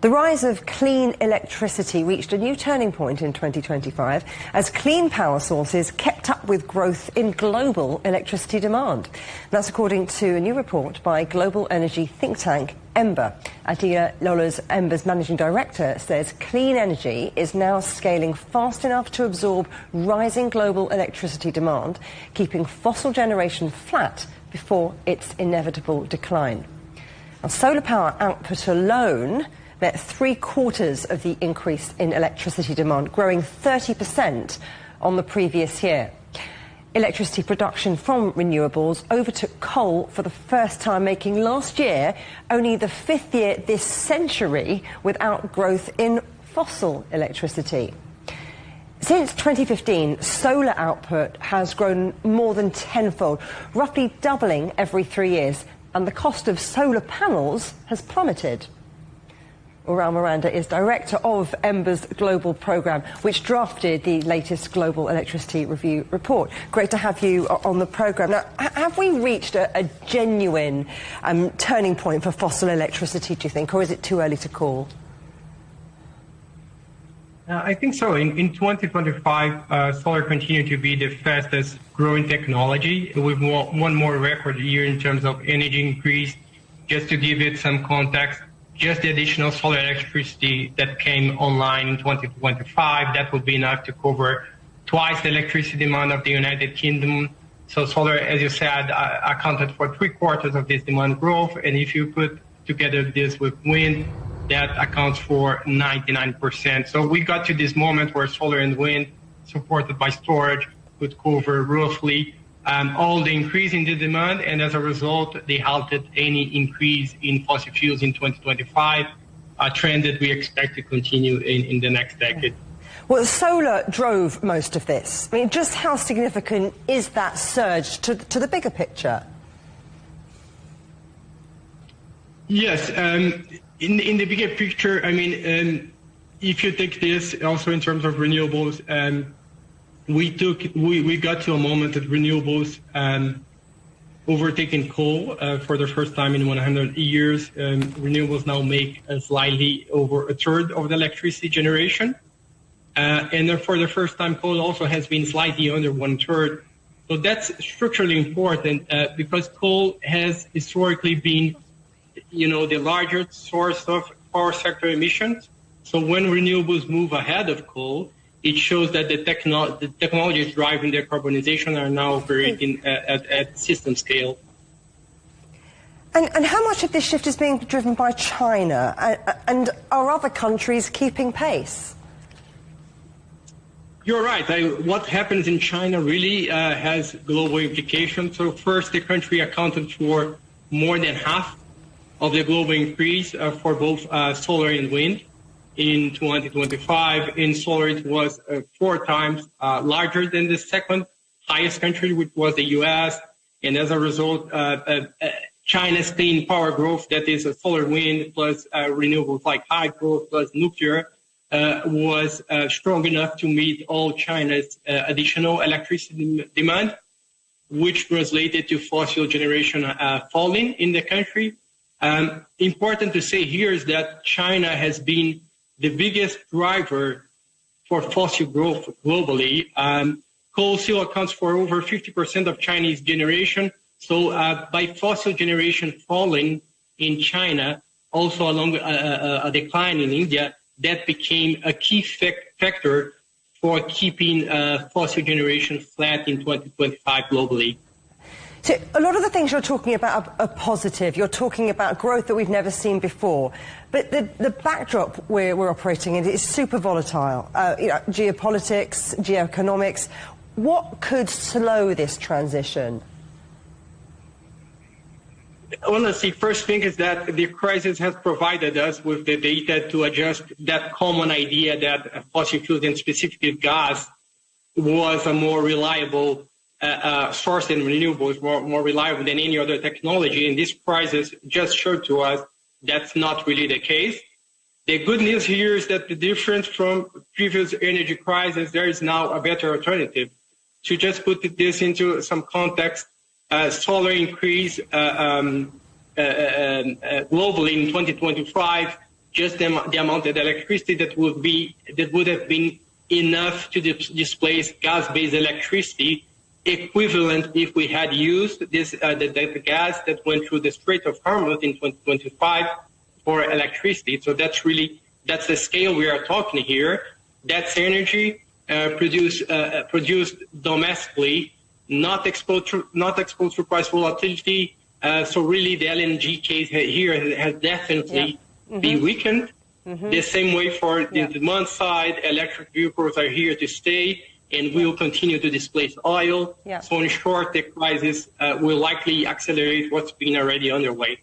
The rise of clean electricity reached a new turning point in 2025 as clean power sources kept up with growth in global electricity demand. That's according to a new report by global energy think tank Ember. Adia Lola's Ember's managing director says clean energy is now scaling fast enough to absorb rising global electricity demand, keeping fossil generation flat before its inevitable decline. Now, solar power output alone met 3/4 of the increase in electricity demand, growing 30% on the previous year. Electricity production from renewables overtook coal for the first time, making last year only the 5th year this century without growth in fossil electricity. Since 2015, solar output has grown more than tenfold, roughly doubling every 3 years, and the cost of solar panels has plummeted. Raul Miranda is director of Ember's global programme, which drafted the latest Global Electricity Review report. Great to have you on the programme. Now, have we reached a genuine turning point for fossil electricity, do you think, or is it too early to call? I think so. In 2025, solar continued to be the fastest growing technology. We've one more record year in terms of energy increase. Just to give it some context, just the additional solar electricity that came online in 2025, that would be enough to cover twice the electricity demand of the United Kingdom. So solar, as you said, accounted for 3/4 of this demand growth. And if you put together this with wind, that accounts for 99%. So we got to this moment where solar and wind, supported by storage, could cover roughly all the increase in the demand, and as a result, they halted any increase in fossil fuels in 2025, a trend that we expect to continue in the next decade. Well, solar drove most of this. I mean, just how significant is that surge to the bigger picture? Yes, in the bigger picture, I mean, if you take this also in terms of renewables, we got to a moment that renewables overtaken coal for the first time in 100 years. Renewables now make slightly over a third of the electricity generation. And for the first time, coal also has been slightly under 1/3. So that's structurally important because coal has historically been, the largest source of power sector emissions. So when renewables move ahead of coal, it shows that the technologies driving decarbonization are now operating at system scale. And how much of this shift is being driven by China? And are other countries keeping pace? You're right. What happens in China really has global implications. So first, the country accounted for more than half of the global increase for both solar and wind. In 2025, in solar, it was 4 times larger than the second highest country, which was the U.S. And as a result, China's clean power growth, that is solar, wind, plus renewables like hydro, plus nuclear, was strong enough to meet all China's additional electricity demand, which translated to fossil generation falling in the country. Important to say here is that China has been the biggest driver for fossil growth globally. Coal still accounts for over 50% of Chinese generation. So by fossil generation falling in China, also along a decline in India, that became a key factor for keeping fossil generation flat in 2025 globally. So a lot of the things you're talking about are positive. You're talking about growth that we've never seen before. But the backdrop we're operating in is super volatile. Geopolitics, geoeconomics. What could slow this transition? Honestly, first thing is that the crisis has provided us with the data to adjust that common idea that fossil fuels and specifically gas was a more reliable source than renewables, more reliable than any other technology. And this crisis just showed to us that's not really the case. The good news here is that the difference from previous energy crisis, there is now a better alternative. To just put this into some context, solar increase globally in 2025 just the amount of electricity that would have been enough to displace gas-based electricity, equivalent if we had used this the gas that went through the Strait of Hormuz in 2025 for electricity. So that's the scale we are talking here. That's energy produced domestically, not exposed to price volatility. So really, the LNG case here has definitely been weakened. The same way for the demand side, electric vehicles are here to stay and will continue to displace oil. So in short, the crisis will likely accelerate what's been already underway.